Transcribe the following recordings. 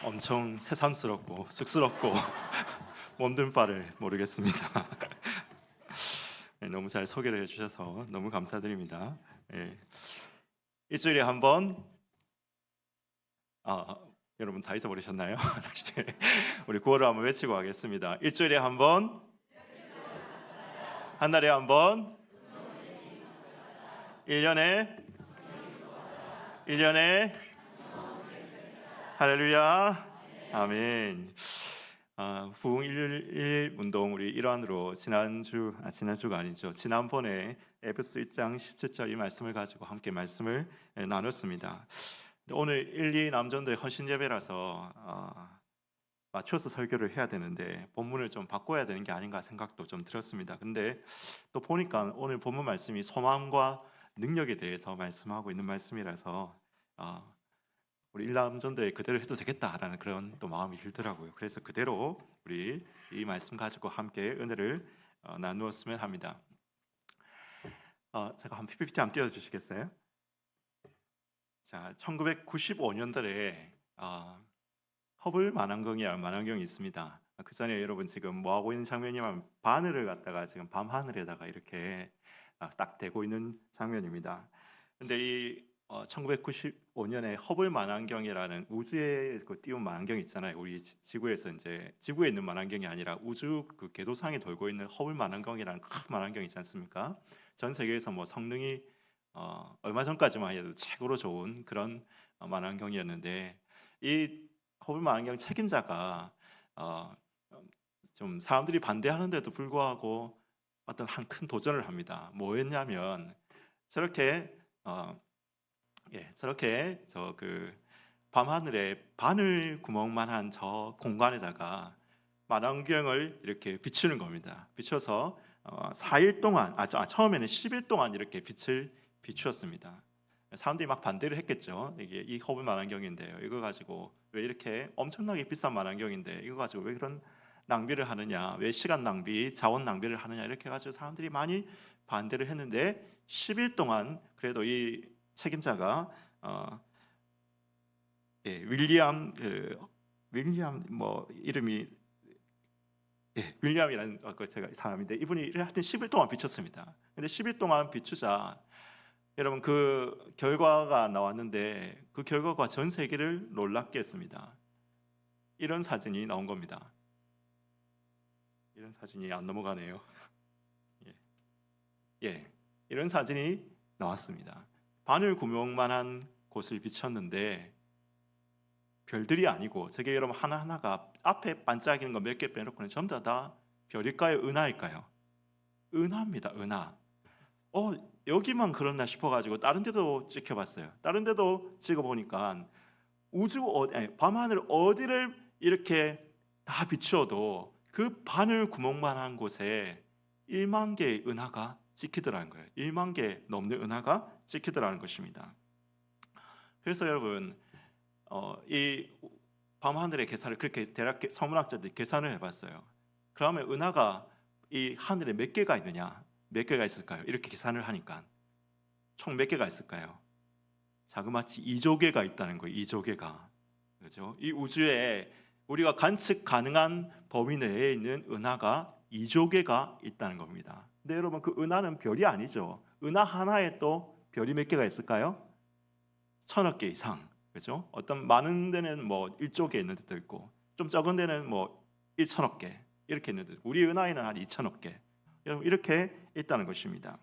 엄청 새삼스럽고 쑥스럽고 몸둘 바를 모르겠습니다. 네, 너무 잘 소개를 해주셔서 너무 감사드립니다. 예. 일주일에 한 번, 아, 여러분 다 잊어버리셨나요? 다시 우리 구호를 한번 외치고 가겠습니다. 일주일에 한 번, 한 달에 한 번, 1년에, 1년에, 할렐루야, 아멘. 부흥 111 운동 우리 일환으로 지난주가 아니죠. 지난번에 에베소 1장 17절 이 말씀을 가지고 함께 말씀을 나눴습니다. 오늘 1, 2 남전도의 헌신 예배라서 맞춰서 설교를 해야 되는데 본문을 좀 바꿔야 되는 게 아닌가 생각도 좀 들었습니다. 근데 또 보니까 오늘 본문 말씀이 소망과 능력에 대해서 말씀하고 있는 말씀이라서 우리 일남전도에 그대로 해도 되겠다라는 그런 또 마음이 들더라고요. 그래서 그대로 우리 이 말씀 가지고 함께 은혜를 나누었으면 합니다. 제가 한 PPT 한번 띄워주시겠어요? 자, 1995년도에 허블 만환경이라는 만환경이 있습니다. 그 전에 여러분 지금 뭐 하고 있는 장면이면 바늘을 갖다가 지금 밤 하늘에다가 이렇게 딱 대고 있는 장면입니다. 근데 이 1995년에 허블 만환경이라는 우주에 띄운 만환경 있잖아요. 우리 지구에서 이제 지구에 있는 만환경이 아니라 우주 그 궤도상에 돌고 있는 허블 만환경이라는 큰 만환경 있지 않습니까? 전 세계에서 뭐 성능이 얼마 전까지만 해도 최고로 좋은 그런 만환경이었는데 이 허블 만환경 책임자가 좀 사람들이 반대하는데도 불구하고 어떤 한 큰 도전을 합니다. 뭐였냐면 저렇게 저렇게 저 그 밤하늘에 바늘 구멍만한 저 공간에다가 만환경을 이렇게 비추는 겁니다. 비춰서 4일 동안, 처음에는 10일 동안 이렇게 빛을 비추었습니다. 사람들이 막 반대를 했겠죠. 이게 이 허블 만환경인데요. 이거 가지고 왜 이렇게 엄청나게 비싼 만환경인데 이거 가지고 왜 그런 낭비를 하느냐, 왜 시간 낭비, 자원 낭비를 하느냐 이렇게 가지고 사람들이 많이 반대를 했는데 10일 동안 그래도 이 책임자가 윌리엄 뭐 이름이 윌리엄이라는 제가 사람인데 이분이 하여튼 10일 동안 비췄습니다. 근데 10일 동안 비추자 여러분 그 결과가 나왔는데 그 결과가 전 세계를 놀랍게 했습니다. 이런 사진이 나온 겁니다. 이런 사진이 안 넘어가네요. 이런 사진이 나왔습니다. 바늘 구멍만한 곳을 비쳤는데 별들이 아니고 저게 여러분 하나하나가 앞에 반짝이는 거 몇 개 빼놓고는 전부 다 별일까요? 은하일까요? 은하입니다. 은하. 여기만 그렇나 싶어가지고 다른 데도 찍혀봤어요. 다른 데도 찍어보니까 밤하늘 어디를 이렇게 다 비추어도 그 바늘 구멍만한 곳에 1만 개의 은하가 찍히더라는 거예요. 1만 개 넘는 은하가 찍히더라는 것입니다. 그래서 여러분 이 밤하늘의 계산을 그렇게 대략 천문학자들이 계산을 해봤어요. 그러면 은하가 이 하늘에 몇 개가 있느냐? 몇 개가 있을까요? 이렇게 계산을 하니까 총 몇 개가 있을까요? 자그마치 2조 개가 있다는 거예요. 2조 개가. 그렇죠? 이 우주에 우리가 관측 가능한 범위 내에 있는 은하가 2조 개가 있다는 겁니다. 근데 여러분 그 은하는 별이 아니죠. 은하 하나에 또 별이 몇 개가 있을까요? 1000억 개 이상. 그렇죠? 어떤 많은 데는 뭐 1조 개 있는 데도 있고 좀 적은 데는 뭐 1천억 개 이렇게 있는데 우리 은하에는 한 2천억 개. 여러분 이렇게 있다는 것입니다.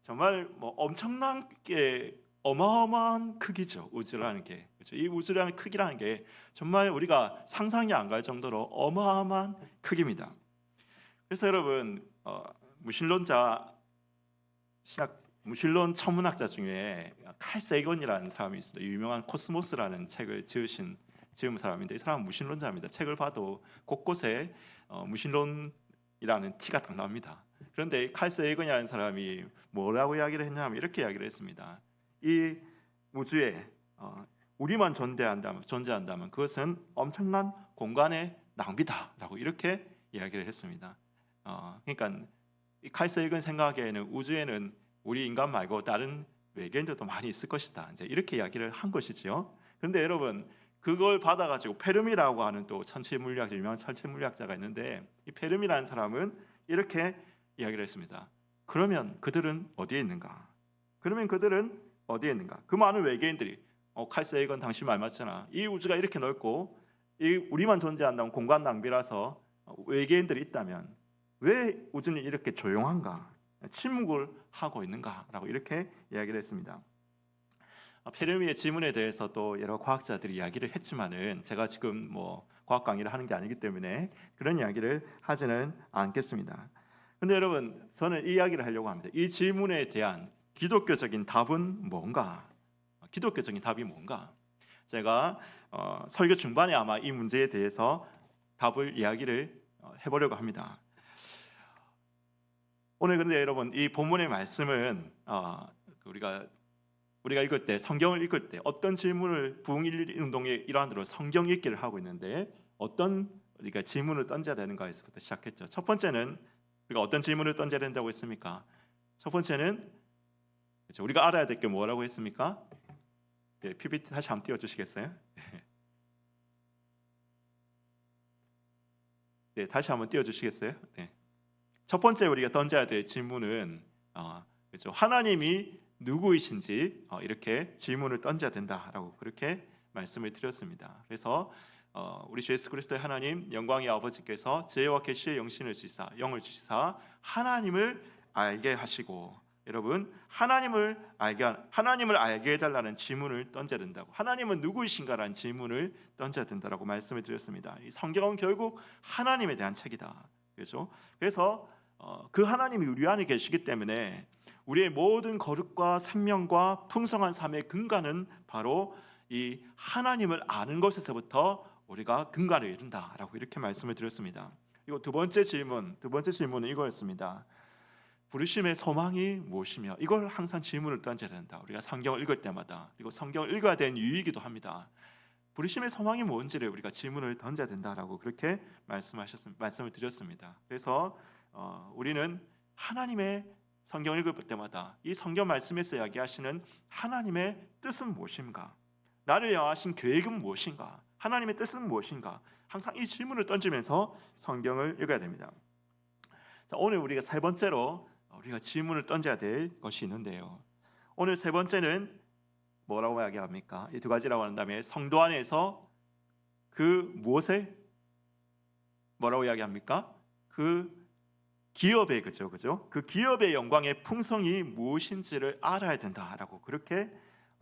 정말 뭐 엄청나게 어마어마한 크기죠. 우주라는 게. 그렇죠? 이 우주라는 크기라는 게 정말 우리가 상상이 안 갈 정도로 어마어마한 크기입니다. 그래서 여러분 무신론 천문학자 중에 칼 세이건이라는 사람이 있습니다. 유명한 코스모스라는 책을 지은 사람인데 이 사람은 무신론자입니다. 책을 봐도 곳곳에 무신론이라는 티가 딱 납니다. 그런데 칼 세이건이라는 사람이 뭐라고 이야기를 했냐면 이렇게 이야기를 했습니다. 이 우주에 우리만 존재한다면 그것은 엄청난 공간의 낭비다라고 이렇게 이야기를 했습니다. 그러니까 칼 세이건 생각에는 우주에는 우리 인간 말고 다른 외계인들도 많이 있을 것이다. 이제 이렇게 이야기를 한 것이죠. 그런데 여러분 그걸 받아가지고 페르미라고 하는 또 천체 물리학자, 유명한 천체 물리학자가 있는데, 이 페르미라는 사람은 이렇게 이야기를 했습니다. 그러면 그들은 어디에 있는가? 그러면 그들은 어디에 있는가? 그 많은 외계인들이, 칼 세이건 당신 말 맞잖아. 이 우주가 이렇게 넓고 이 우리만 존재한다면 공간 낭비라서 외계인들이 있다면 왜 우주는 이렇게 조용한가? 침묵을 하고 있는가라고 이렇게 이야기를 했습니다. 페르미의 지문에 대해서 또 여러 과학자들이 이야기를 했지만은 제가 지금 뭐 과학 강의를 하는 게 아니기 때문에 그런 이야기를 하지는 않겠습니다. 근데 여러분, 저는 이 이야기를 하려고 합니다. 이 질문에 대한 기독교적인 답은 뭔가? 기독교적인 답이 뭔가? 제가 설교 중반에 아마 이 문제에 대해서 답을 이야기를 해보려고 합니다. 오늘 근데 여러분, 이 본문의 말씀은 우리가 읽을 때, 성경을 읽을 때 어떤 질문을 부흥 운동의 일환으로 성경 읽기를 하고 있는데 어떤 우리가 질문을 던져야 되는가에서부터 시작했죠. 첫 번째는 우리가 어떤 질문을 던져야 된다고 했습니까? 첫 번째는 그렇죠, 우리가 알아야 될 게 뭐라고 했습니까? 네, PPT 다시 한번 띄워주시겠어요? 네, 다시 한번 띄워주시겠어요? 네. 첫 번째 우리가 던져야 될 질문은 그렇죠, 하나님이 누구이신지 이렇게 질문을 던져야 된다라고 그렇게 말씀을 드렸습니다. 그래서 우리 주 예수 그리스도의 하나님 영광의 아버지께서 지혜와 계시의 영을 주시사 하나님을 알게 하시고, 여러분, 하나님을 알게 해달라는 질문을 던져야 된다고, 하나님은 누구이신가라는 질문을 던져야 된다라고 말씀을 드렸습니다. 이 성경은 결국 하나님에 대한 책이다. 그렇죠? 그래서 그 하나님이 우리 안에 계시기 때문에 우리의 모든 거룩과 생명과 풍성한 삶의 근간은 바로 이 하나님을 아는 것에서부터 우리가 근간을 이룬다라고 이렇게 말씀을 드렸습니다. 이거 두 번째 질문은 이거였습니다. 부르심의 소망이 무엇이며, 이걸 항상 질문을 던져야 된다. 우리가 성경을 읽을 때마다, 그리고 성경을 읽어야 되는 이유이기도 합니다. 부르심의 소망이 뭔지를 우리가 질문을 던져야 된다라고 그렇게 말씀을 드렸습니다. 그래서 우리는 하나님의 성경을 읽을 때마다 이 성경 말씀에서 이야기하시는 하나님의 뜻은 무엇인가? 나를 향하신 계획은 무엇인가? 하나님의 뜻은 무엇인가? 항상 이 질문을 던지면서 성경을 읽어야 됩니다. 자, 오늘 우리가 세 번째로 우리가 질문을 던져야 될 것이 있는데요. 오늘 세 번째는 뭐라고 이야기합니까? 이 두 가지라고 한 다음에 성도 안에서 그 무엇에 뭐라고 이야기합니까? 그 기업의 그죠? 그 기업의 영광의 풍성이 무엇인지를 알아야 된다라고 그렇게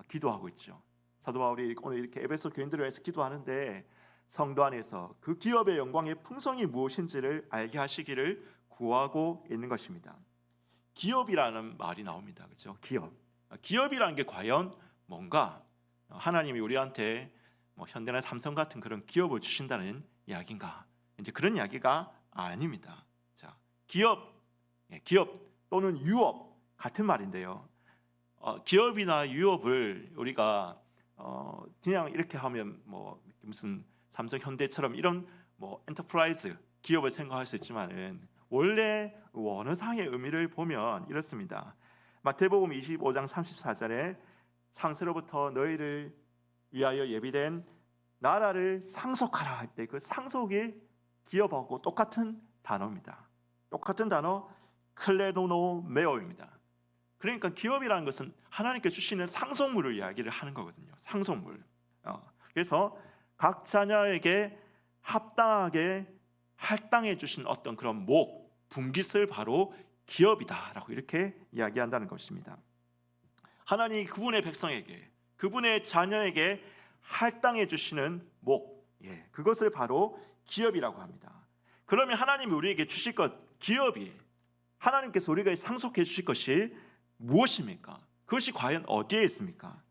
기도하고 있죠. 사도 바울이 오늘 이렇게 에베소 교인들을 위해서 기도하는데 성도 안에서 그 기업의 영광의 풍성이 무엇인지를 알게 하시기를 구하고 있는 것입니다. 기업이라는 말이 나옵니다. 그렇죠? 기업이라는 게 과연 뭔가? 하나님이 우리한테 현대나 삼성 같은 그런 기업을 주신다는 이야기인가? 이제 그런 이야기가 아닙니다. 자, 기업 또는 유업 같은 말인데요. 기업이나 유업을 우리가 그냥 이렇게 하면 무슨 삼성, 현대처럼 이런 엔터프라이즈 기업을 생각할 수 있지만은 원래 원어상의 의미를 보면 이렇습니다. 마태복음 25장 34절에 창세로부터 너희를 위하여 예비된 나라를 상속하라 할 때 그 상속이 기업하고 똑같은 단어입니다. 똑같은 단어 클레노노메오입니다. 그러니까 기업이라는 것은 하나님께 주시는 상속물을 이야기를 하는 거거든요. 상속물. 그래서 각 자녀에게 합당하게 할당해 주신 어떤 그런 분깃을 바로 기업이다라고 이렇게 이야기한다는 것입니다. 하나님이 그분의 백성에게, 그분의 자녀에게 할당해 주시는 그것을 바로 기업이라고 합니다. 그러면 하나님이 우리에게 주실 것, 기업이 하나님께서 우리가 상속해 주실 것이 무엇입니까? 그것이 과연 어디에 있습니까?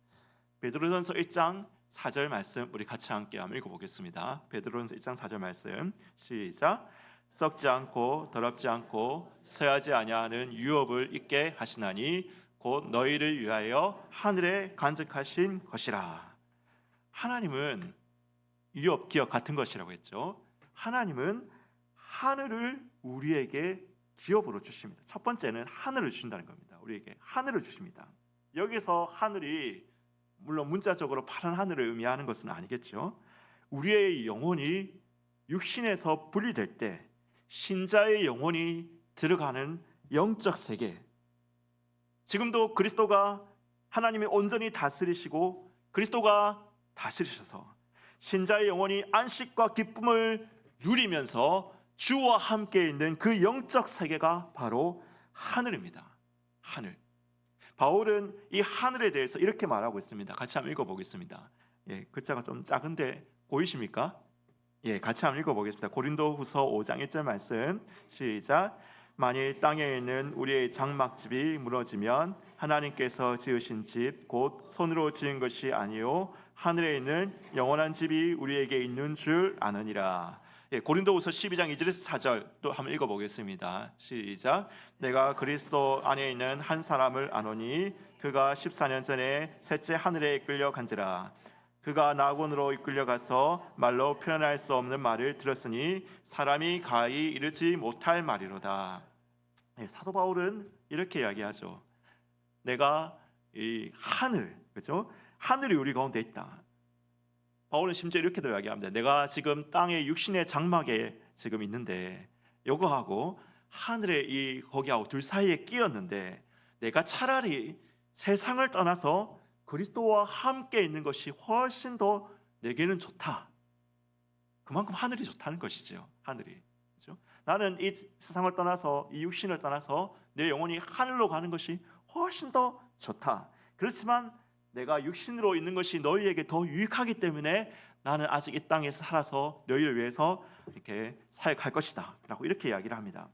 베드로전서 1장 4절 말씀 우리 같이 함께 한번 읽어보겠습니다. 베드로전서 1장 4절 말씀 시작. 썩지 않고 더럽지 않고 쇠하지 아니하는 유업을 있게 하시나니 곧 너희를 위하여 하늘에 간직하신 것이라. 하나님은 유업, 기업 같은 것이라고 했죠. 하나님은 하늘을 우리에게 기업으로 주십니다. 첫 번째는 하늘을 주신다는 겁니다. 우리에게 하늘을 주십니다. 여기서 하늘이 물론 문자적으로 파란 하늘을 의미하는 것은 아니겠죠. 우리의 영혼이 육신에서 분리될 때 신자의 영혼이 들어가는 영적 세계, 지금도 그리스도가 하나님이 온전히 다스리시고 그리스도가 다스리셔서 신자의 영혼이 안식과 기쁨을 누리면서 주와 함께 있는 그 영적 세계가 바로 하늘입니다. 하늘. 바울은 이 하늘에 대해서 이렇게 말하고 있습니다. 같이 한번 읽어보겠습니다. 글자가 좀 작은데 보이십니까? 같이 한번 읽어보겠습니다. 고린도후서 5장 1절 말씀 시작. 만일 땅에 있는 우리의 장막집이 무너지면 하나님께서 지으신 집 곧 손으로 지은 것이 아니요 하늘에 있는 영원한 집이 우리에게 있는 줄 아느니라. 고린도후서 12장 2절에서 4절 또 한번 읽어보겠습니다. 시작. 내가 그리스도 안에 있는 한 사람을 아노니 그가 14년 전에 셋째 하늘에 이끌려간지라. 그가 낙원으로 이끌려가서 말로 표현할 수 없는 말을 들었으니 사람이 가히 이르지 못할 말이로다. 사도 바울은 이렇게 이야기하죠. 내가 이 하늘, 그렇죠? 하늘이 우리 가운데 있다. 바울은 심지어 이렇게도 이야기합니다. 내가 지금 땅의 육신의 장막에 지금 있는데 요거하고 하늘의 이 거기하고 둘 사이에 끼었는데 내가 차라리 세상을 떠나서 그리스도와 함께 있는 것이 훨씬 더 내게는 좋다. 그만큼 하늘이 좋다는 것이죠. 하늘이. 그렇죠? 나는 이 세상을 떠나서 이 육신을 떠나서 내 영혼이 하늘로 가는 것이 훨씬 더 좋다. 그렇지만 내가 육신으로 있는 것이 너희에게 더 유익하기 때문에 나는 아직 이 땅에서 살아서 너희를 위해서 이렇게 사역할 것이다 라고 이렇게 이야기를 합니다.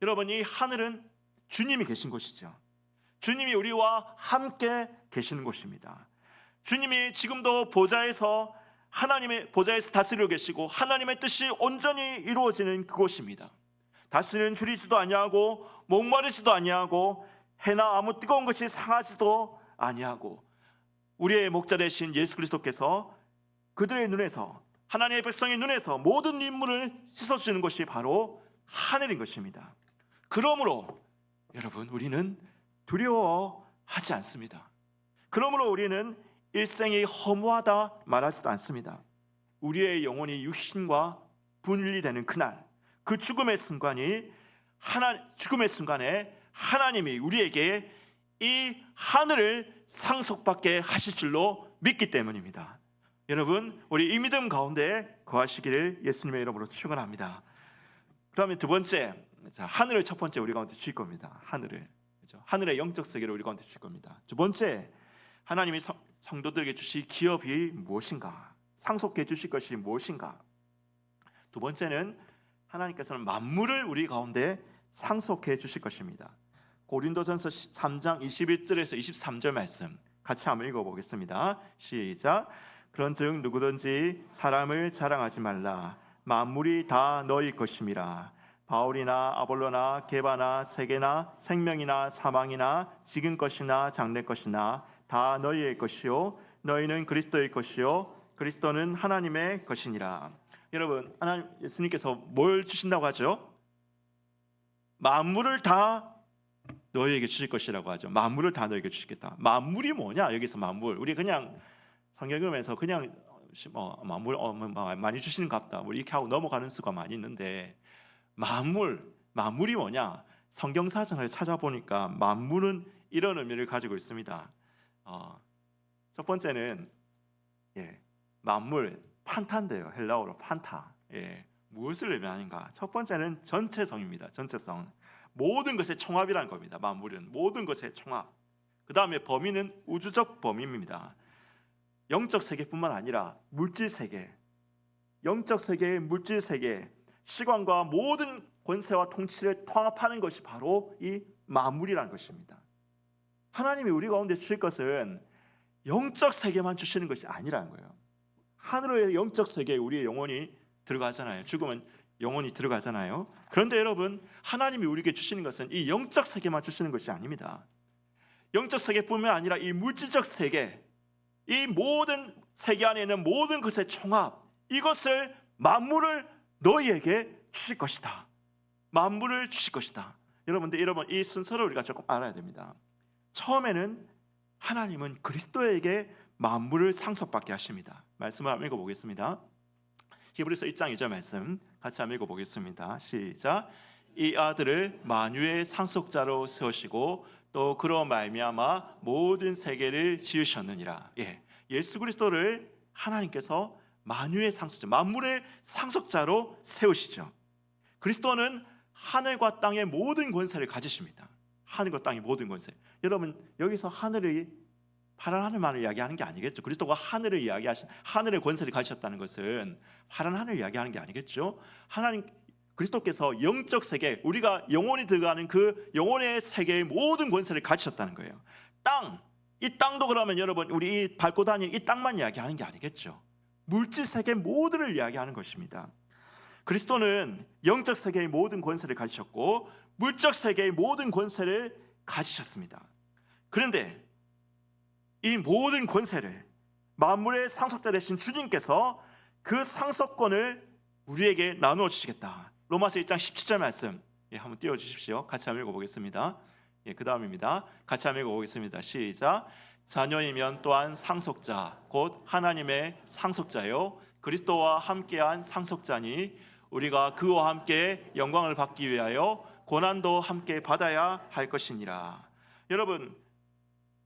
여러분, 이 하늘은 주님이 계신 곳이죠. 주님이 우리와 함께 계시는 곳입니다. 주님이 지금도 보좌에서 하나님의 보좌에서 다스리고 계시고 하나님의 뜻이 온전히 이루어지는 그곳입니다. 다시는 줄이지도 아니하고 목마르지도 아니하고 해나 아무 뜨거운 것이 상하지도 아니하고 우리의 목자 되신 예수 그리스도께서 그들의 눈에서 하나님의 백성의 눈에서 모든 인물을 씻어주는 것이 바로 하늘인 것입니다. 그러므로 여러분, 우리는 두려워하지 않습니다. 그러므로 우리는 일생이 허무하다 말하지도 않습니다. 우리의 영혼이 육신과 분리되는 그날, 그 죽음의 순간에 하나님이 우리에게 이 하늘을 상속받게 하실 줄로 믿기 때문입니다. 여러분, 우리 이 믿음 가운데 거하시기를 예수님의 이름으로 축원합니다. 그다음에 두 번째, 하늘을 첫 번째 우리 가운데 주실 겁니다. 하늘을, 그렇죠? 하늘의 영적 세계를 우리 가운데 주실 겁니다. 두 번째, 하나님이 성도들에게 주실 기업이 무엇인가? 상속해 주실 것이 무엇인가? 두 번째는 하나님께서는 만물을 우리 가운데 상속해 주실 것입니다. 고린도전서 3장 21절에서 23절 말씀 같이 한번 읽어보겠습니다. 시작. 그런즉 누구든지 사람을 자랑하지 말라. 만물이 다 너희 것임이라. 바울이나 아볼로나 게바나 세계나 생명이나 사망이나 지금 것이나 장래 것이나 다 너희의 것이요 너희는 그리스도의 것이요 그리스도는 하나님의 것이니라. 여러분, 하나님 예수님께서 뭘 주신다고 하죠? 만물을 다 너희에게 주실 것이라고 하죠. 만물을 다 너희에게 주시겠다. 만물이 뭐냐? 여기서 만물. 우리 그냥 성경 읽으면서 그냥 만물 많이 주시는 갑다. 이렇게 하고 넘어가는 수가 많이 있는데 만물이 뭐냐? 성경 사전을 찾아보니까 만물은 이런 의미를 가지고 있습니다. 첫 번째는 만물 판타인데요. 헬라어로 판타. 무엇을 의미하는가? 첫 번째는 전체성입니다. 전체성. 모든 것의 총합이라는 겁니다. 만물은 모든 것의 총합. 그 다음에 범위는 우주적 범위입니다. 영적 세계뿐만 아니라 물질 세계, 영적 세계의 물질 세계, 시간과 모든 권세와 통치를 통합하는 것이 바로 이 만물이라는 것입니다. 하나님이 우리 가운데 주실 것은 영적 세계만 주시는 것이 아니라는 거예요. 하늘의 영적 세계에 우리의 영혼이 들어가잖아요. 죽으면 영혼이 들어가잖아요. 그런데 여러분, 하나님이 우리에게 주시는 것은 이 영적 세계만 주시는 것이 아닙니다. 영적 세계뿐만 아니라 이 물질적 세계, 이 모든 세계 안에 있는 모든 것의 총합, 이것을 만물을 너희에게 주실 것이다. 만물을 주실 것이다. 여러분, 이 순서를 우리가 조금 알아야 됩니다. 처음에는 하나님은 그리스도에게 만물을 상속받게 하십니다. 말씀을 한번 읽어보겠습니다. 히브리서 1장 2절 말씀 같이 한번 읽어보겠습니다. 시작. 이 아들을 만유의 상속자로 세우시고 또 그로 말미암아 모든 세계를 지으셨느니라. 예수 그리스도를 하나님께서 만유의 상속자, 만물의 상속자로 세우시죠. 그리스도는 하늘과 땅의 모든 권세를 가지십니다. 하늘과 땅의 모든 권세. 여러분, 여기서 하늘이 파란 하늘만을 이야기하는 게 아니겠죠. 그리스도가 하늘을 이야기하신, 하늘의 권세를 가지셨다는 것은 파란 하늘을 이야기하는 게 아니겠죠. 하나님 그리스도께서 영적 세계, 우리가 영혼이 들어가는 그 영혼의 세계의 모든 권세를 가지셨다는 거예요. 이 땅도 그러면 여러분, 우리 밟고 다니는 이 땅만 이야기하는 게 아니겠죠. 물질 세계 모두를 이야기하는 것입니다. 그리스도는 영적 세계의 모든 권세를 가지셨고 물적 세계의 모든 권세를 가지셨습니다. 그런데 이 모든 권세를 만물의 상속자 되신 주님께서 그 상속권을 우리에게 나누어 주시겠다. 로마서 1장 17절 말씀 한번 띄워주십시오. 같이 한번 읽어보겠습니다. 그 다음입니다. 같이 한번 읽어보겠습니다. 시작. 자녀이면 또한 상속자 곧 하나님의 상속자요 그리스도와 함께한 상속자니 우리가 그와 함께 영광을 받기 위하여 고난도 함께 받아야 할 것이니라. 여러분,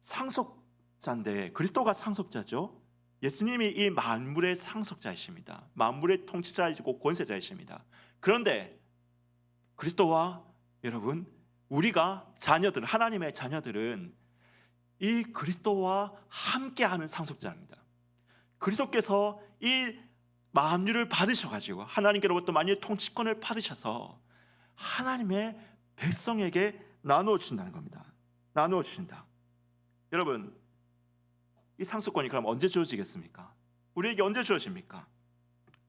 상속자인데 그리스도가 상속자죠. 예수님이 이 만물의 상속자이십니다. 만물의 통치자이시고 권세자이십니다. 그런데 그리스도와 여러분, 우리가 자녀들, 하나님의 자녀들은 이 그리스도와 함께하는 상속자입니다. 그리스도께서 이 만유를 받으셔가지고 하나님께로부터 만유의 통치권을 받으셔서 하나님의 백성에게 나누어 주신다는 겁니다. 나누어 주신다. 여러분, 이 상속권이 그럼 언제 주어지겠습니까? 우리에게 언제 주어집니까?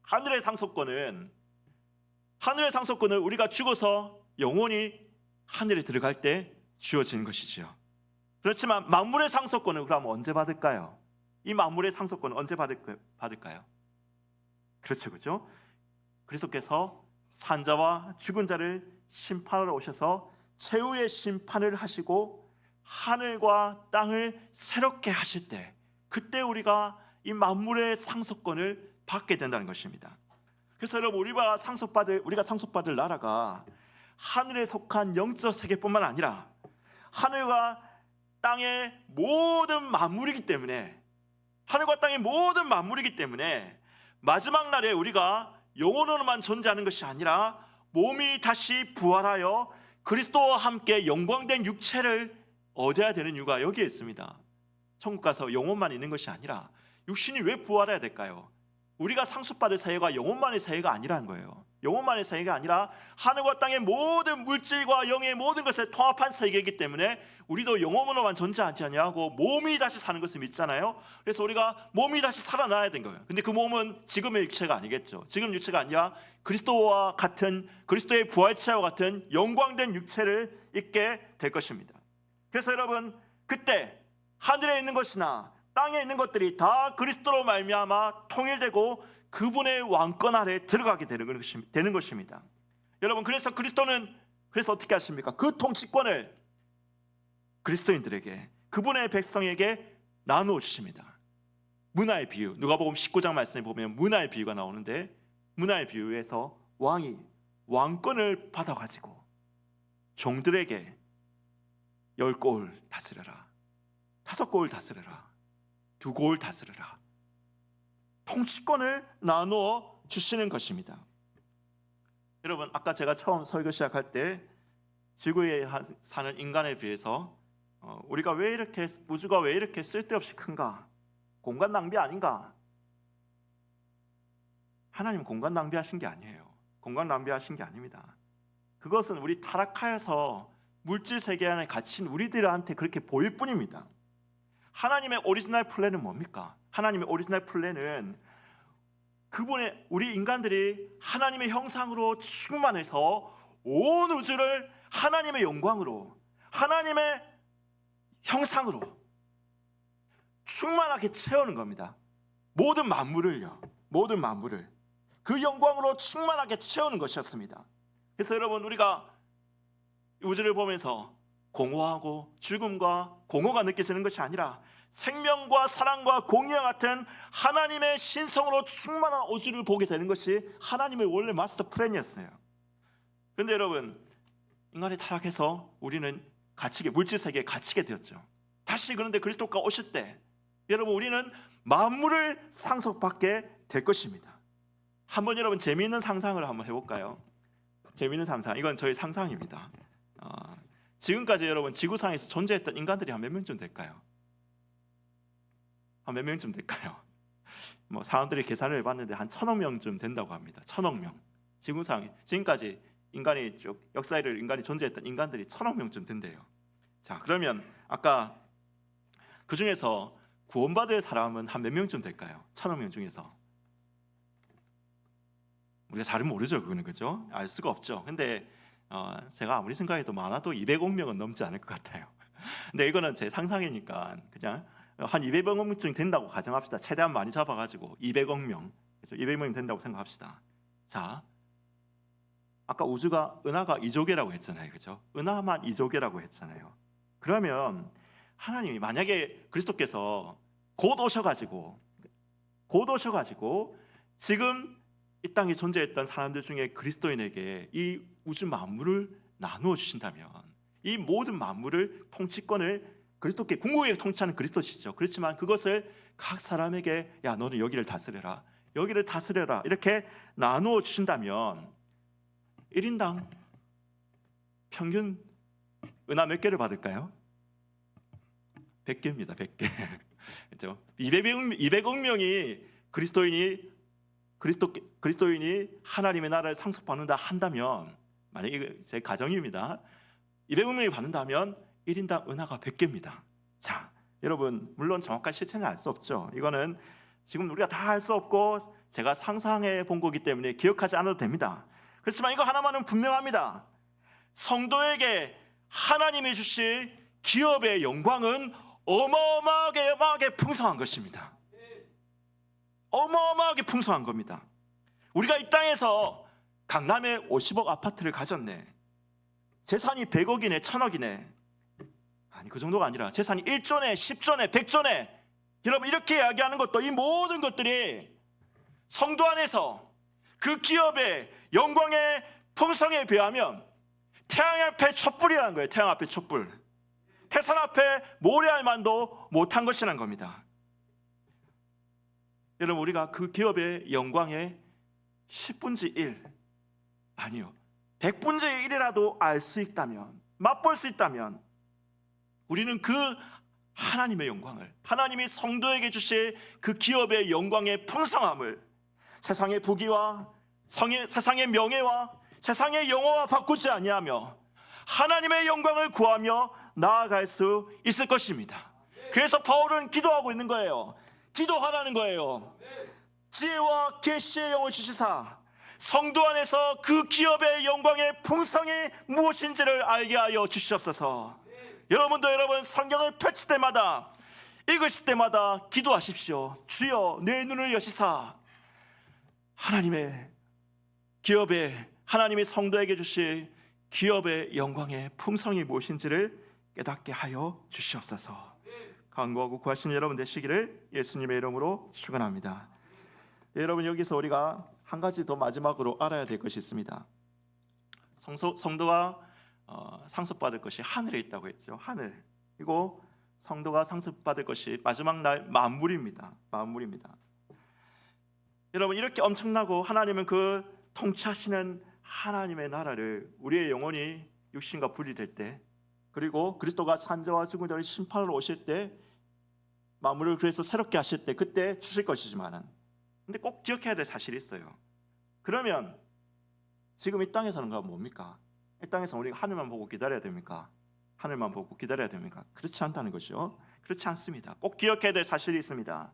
하늘의 상속권을 우리가 죽어서 영원히 하늘에 들어갈 때 주어지는 것이죠. 그렇지만 만물의 상속권을 그럼 언제 받을까요? 이 만물의 상속권은 언제 받을까요? 그렇죠. 그리스도께서 산자와 죽은 자를 심판하러 오셔서 최후의 심판을 하시고 하늘과 땅을 새롭게 하실 때, 그때 우리가 이 만물의 상속권을 받게 된다는 것입니다. 그래서 여러분, 우리가 상속받을 나라가 하늘에 속한 영적 세계뿐만 아니라 하늘과 땅의 모든 만물이기 때문에, 하늘과 땅의 모든 만물이기 때문에 마지막 날에 우리가 영혼으로만 존재하는 것이 아니라 몸이 다시 부활하여 그리스도와 함께 영광된 육체를 얻어야 되는 이유가 여기에 있습니다. 천국 가서 영혼만 있는 것이 아니라 육신이 왜 부활해야 될까요? 우리가 상속받을 사회가 영혼만의 사회가 아니라는 거예요. 영혼만의 사회가 아니라 하늘과 땅의 모든 물질과 영의 모든 것을 통합한 세계이기 때문에 우리도 영혼으로만 존재하지 아니하고 몸이 다시 사는 것을 믿잖아요. 그래서 우리가 몸이 다시 살아나야 된 거예요. 근데 그 몸은 지금의 육체가 아니겠죠. 지금 육체가 아니라 그리스도와 같은, 그리스도의 부활체와 같은 영광된 육체를 입게 될 것입니다. 그래서 여러분, 그때 하늘에 있는 것이나 땅에 있는 것들이 다 그리스도로 말미암아 통일되고 그분의 왕권 아래 들어가게 되는 것입니다. 여러분, 그래서 그리스도는 어떻게 하십니까? 그 통치권을 그리스도인들에게, 그분의 백성에게 나누어 주십니다. 문화의 비유, 누가복음 19장 말씀에 보면 문화의 비유가 나오는데, 문화의 비유에서 왕이 왕권을 받아가지고 종들에게 10고을 다스려라, 5고을 다스려라, 2고을 다스려라, 통치권을 나누어 주시는 것입니다. 여러분, 아까 제가 처음 설교 시작할 때 지구에 사는 인간에 비해서 우리가 왜 이렇게, 우주가 왜 이렇게 쓸데없이 큰가? 공간 낭비 아닌가? 하나님 공간 낭비하신 게 아니에요. 공간 낭비하신 게 아닙니다. 그것은 우리 타락하여서 물질 세계 안에 갇힌 우리들한테 그렇게 보일 뿐입니다. 하나님의 오리지널 플랜은 뭡니까? 하나님의 오리지널 플랜은 그분의, 우리 인간들이 하나님의 형상으로 충만해서 온 우주를 하나님의 영광으로, 하나님의 형상으로 충만하게 채우는 겁니다. 모든 만물을요, 모든 만물을 그 영광으로 충만하게 채우는 것이었습니다. 그래서 여러분, 우리가 우주를 보면서 공허하고 죽음과 공허가 느껴지는 것이 아니라 생명과 사랑과 공의와 같은 하나님의 신성으로 충만한 우주를 보게 되는 것이 하나님의 원래 마스터 플랜이었어요. 그런데 여러분, 인간이 타락해서 우리는 물질 세계에 갇히게 되었죠. 다시 그런데 그리스도가 오실 때 여러분, 우리는 만물을 상속받게 될 것입니다. 한번 여러분 재미있는 상상을 한번 해볼까요? 재미있는 상상, 이건 저희 상상입니다. 지금까지 여러분 지구상에서 존재했던 인간들이 한 몇 명쯤 될까요? 한 몇 명쯤 될까요? 뭐 사람들이 계산을 해봤는데 한 1000억 명쯤 된다고 합니다. 1000억 명. 지구상에 지금까지 인간이 쭉 역사를 인간이 존재했던 인간들이 1000억 명쯤 된대요. 자, 그러면 아까 그 중에서 구원받을 사람은 한 몇 명쯤 될까요? 1000억 명 중에서. 우리가 잘은 모르죠, 그거는. 그죠? 알 수가 없죠. 근데 제가 아무리 생각해도 많아도 200억 명은 넘지 않을 것 같아요. 근데 이거는 제 상상이니까 그냥 한 200억 명쯤 된다고 가정합시다. 최대한 많이 잡아가지고 200억 명, 그래서 200명이 된다고 생각합시다. 자, 아까 우주가 은하가 2조개라고 했잖아요, 그죠? 은하만 2조개라고 했잖아요. 그러면 하나님이 만약에 그리스도께서 곧 오셔가지고 지금 이 땅에 존재했던 사람들 중에 그리스도인에게 이 우주 만물을 나누어 주신다면, 이 모든 만물을 통치권을 그리스도께 궁극에 통치하는 그리스도시죠. 그렇지만 그것을 각 사람에게 야, 너는 여기를 다스려라, 여기를 다스려라, 이렇게 나누어 주신다면 1인당 평균 은하 몇 개를 받을까요? 100개입니다. 100개. 그렇죠? 200억 명이 그리스도인이 하나님의 나라를 상속받는다 한다면, 만약에 제 가정입니다. 200억 명이 받는다면 1인당 은하가 100개입니다. 자, 여러분, 물론 정확한 실체는 알 수 없죠. 이거는 지금 우리가 다 알 수 없고 제가 상상해 본 거기 때문에 기억하지 않아도 됩니다. 그렇지만 이거 하나만은 분명합니다. 성도에게 하나님이 주실 기업의 영광은 어마어마하게 풍성한 것입니다. 어마어마하게 풍성한 겁니다. 우리가 이 땅에서 강남에 50억 아파트를 가졌네, 재산이 100억이네, 1000억이네, 아니 그 정도가 아니라 재산이 1조네, 10조네, 100조네, 여러분 이렇게 이야기하는 것도, 이 모든 것들이 성도 안에서 그 기업의 영광의 풍성에 비하면 태양 앞에 촛불이라는 거예요. 태양 앞에 촛불, 태산 앞에 모래알 만도 못한 것이라는 겁니다. 여러분, 우리가 그 기업의 영광의 10분의 1, 아니요 100분의 1이라도 알 수 있다면, 맛볼 수 있다면, 우리는 그 하나님의 영광을, 하나님이 성도에게 주실 그 기업의 영광의 풍성함을 세상의 부귀와 세상의 명예와 세상의 영화와 바꾸지 아니하며 하나님의 영광을 구하며 나아갈 수 있을 것입니다. 그래서 바울은 기도하고 있는 거예요. 기도하라는 거예요. 지혜와 계시의 영을 주시사 성도 안에서 그 기업의 영광의 풍성이 무엇인지를 알게 하여 주시옵소서. 여러분도 여러분 성경을 펼칠 때마다, 읽으실 때마다 기도하십시오. 주여 내 눈을 여시사 하나님의 기업의, 하나님이 성도에게 주실 기업의 영광의 풍성이 무엇인지를 깨닫게 하여 주시옵소서. 간구하고 구하시는 여러분 되시기를 예수님의 이름으로 축원합니다. 여러분, 여기서 우리가 한 가지 더 마지막으로 알아야 될 것이 있습니다. 성도가 상속받을 것이 하늘에 있다고 했죠. 하늘. 그리고 성도가 상속받을 것이 마지막 날 만물입니다. 만물입니다. 여러분, 이렇게 엄청나고 하나님은 그 통치하시는 하나님의 나라를 우리의 영혼이 육신과 분리될 때, 그리고 그리스도가 산자와 죽은 자를 심판하러 오실 때, 만물을 그래서 새롭게 하실 때, 그때 주실 것이지만은, 근데 꼭 기억해야 될 사실이 있어요. 그러면 지금 이 땅에서는 뭡니까? 이 땅에서 우리가 하늘만 보고 기다려야 됩니까? 하늘만 보고 기다려야 됩니까? 그렇지 않다는 것이요. 그렇지 않습니다. 꼭 기억해야 될 사실이 있습니다.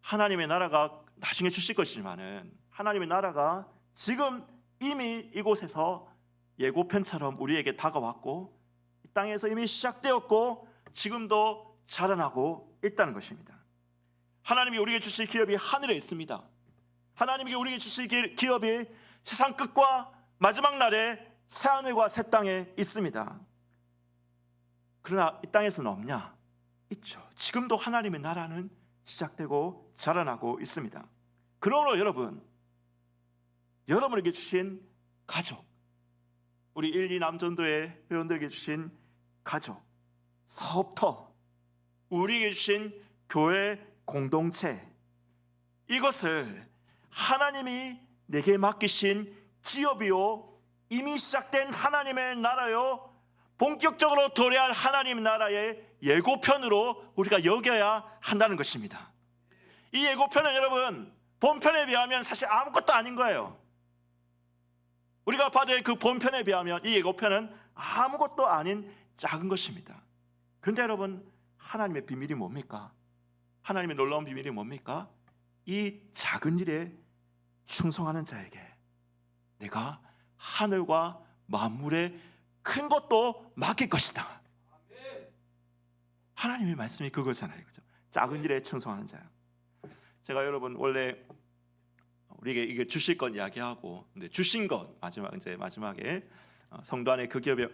하나님의 나라가 나중에 주실 것이지만은, 하나님의 나라가 지금 이미 이곳에서 예고편처럼 우리에게 다가왔고, 이 땅에서 이미 시작되었고 지금도 자라나고 있다는 것입니다. 하나님이 우리에게 주실 기업이 하늘에 있습니다. 하나님이 우리에게 주실 기업이 세상 끝과 마지막 날에 새하늘과 새 땅에 있습니다. 그러나 이 땅에서는 없냐? 있죠. 지금도 하나님의 나라는 시작되고 자라나고 있습니다. 그러므로 여러분에게 주신 가족, 우리 1, 2 남전도의 회원들에게 주신 가족, 사업터, 우리에게 주신 교회 공동체, 이것을 하나님이 내게 맡기신 기업이요, 이미 시작된 하나님의 나라요, 본격적으로 도래할 하나님 나라의 예고편으로 우리가 여겨야 한다는 것입니다. 이 예고편은 여러분, 본편에 비하면 사실 아무것도 아닌 거예요. 우리가 받을 그 본편에 비하면 이 예고편은 아무것도 아닌 작은 것입니다. 그런데 여러분, 하나님의 비밀이 뭡니까? 하나님의 놀라운 비밀이 뭡니까? 이 작은 일에 충성하는 자에게 내가 하늘과 만물의 큰 것도 맡길 것이다. 하나님의 말씀이 그거잖아요. 그죠? 작은 일에 충성하는 자요. 제가 여러분 원래 우리에게 이게 주실 것 이야기하고, 근데 주신 것 마지막에 성도 안에 그 기업의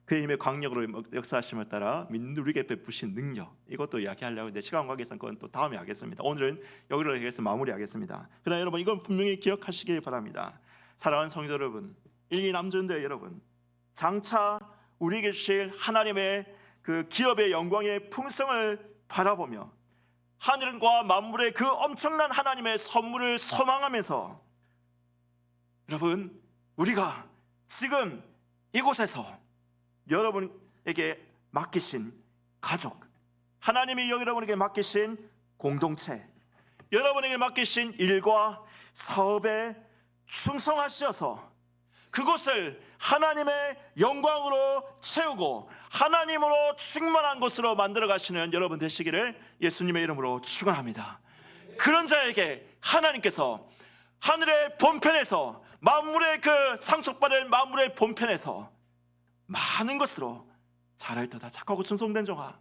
그의 힘의 광력으로 역사하심을 따라 민누리게 베푸신 능력, 이것도 이야기하려고 했는데 시간 관계상 그건 또 다음에 하겠습니다. 오늘은 여기로 해서 마무리하겠습니다. 그러나 여러분, 이건 분명히 기억하시길 바랍니다. 사랑하는 성도 여러분, 1, 2 남전도의 여러분, 장차 우리에게 주실 하나님의 그 기업의 영광의 풍성을 바라보며 하늘과 만물의 그 엄청난 하나님의 선물을 소망하면서, 여러분, 우리가 지금 이곳에서 여러분에게 맡기신 가족, 하나님이 여러분에게 맡기신 공동체, 여러분에게 맡기신 일과 사업에 충성하셔서 그곳을 하나님의 영광으로 채우고 하나님으로 충만한 곳으로 만들어 가시는 여러분 되시기를 예수님의 이름으로 축원합니다. 그런 자에게 하나님께서 하늘의 본편에서, 만물의 그 상속받은 만물의 본편에서 많은 것으로 잘하였도다. 착하고 충성된 종아,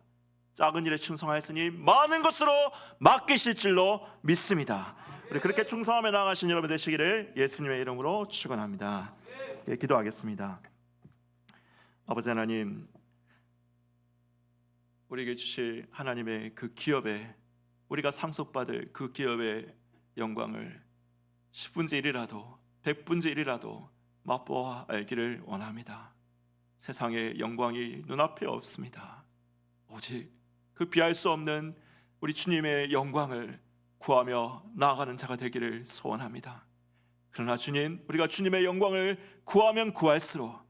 작은 일에 충성하였으니 많은 것으로 맡기실 줄로 믿습니다. 우리 그렇게 충성하며 나아가신 여러분 되시기를 예수님의 이름으로 축원합니다. 예, 기도하겠습니다. 아버지 하나님, 우리에게 주실 하나님의 그 기업에, 우리가 상속받을 그 기업의 영광을 10분의 1이라도 100분의 1이라도 맛보아 알기를 원합니다. 세상의 영광이 눈앞에 없습니다. 오직 그 비할 수 없는 우리 주님의 영광을 구하며 나아가는 자가 되기를 소원합니다. 그러나 주님, 우리가 주님의 영광을 구하면 구할수록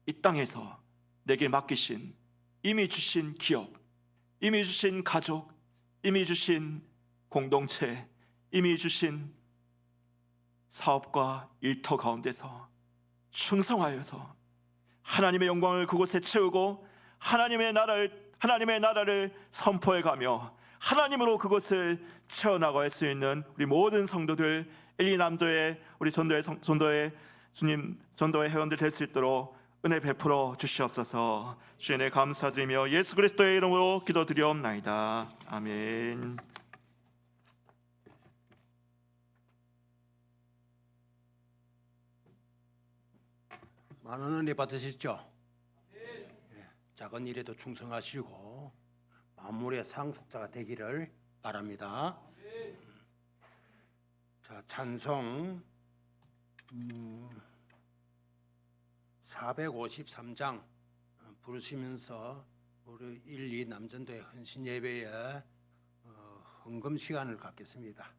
이 땅에서 내게 맡기신, 이미 주신 기업, 이미 주신 가족, 이미 주신 공동체, 이미 주신 사업과 일터 가운데서 충성하여서 하나님의 영광을 그곳에 채우고 하나님의 나라를 선포해가며 하나님으로 그것을 채워나갈 수 있는 우리 모든 성도들, 1, 2 남조의 우리 전도의 주님, 전도의 회원들 될 수 있도록 은혜 베풀어 주시옵소서. 주님의 감사드리며 예수 그리스도의 이름으로 기도드리옵나이다. 아멘. 많은 은혜 받으셨죠? 작은 일에도 충성하시고 만물의 상속자가 되기를 바랍니다. 자, 찬송 453장 부르시면서 우리 1, 2 남전도의 헌신 예배에 헌금 시간을 갖겠습니다.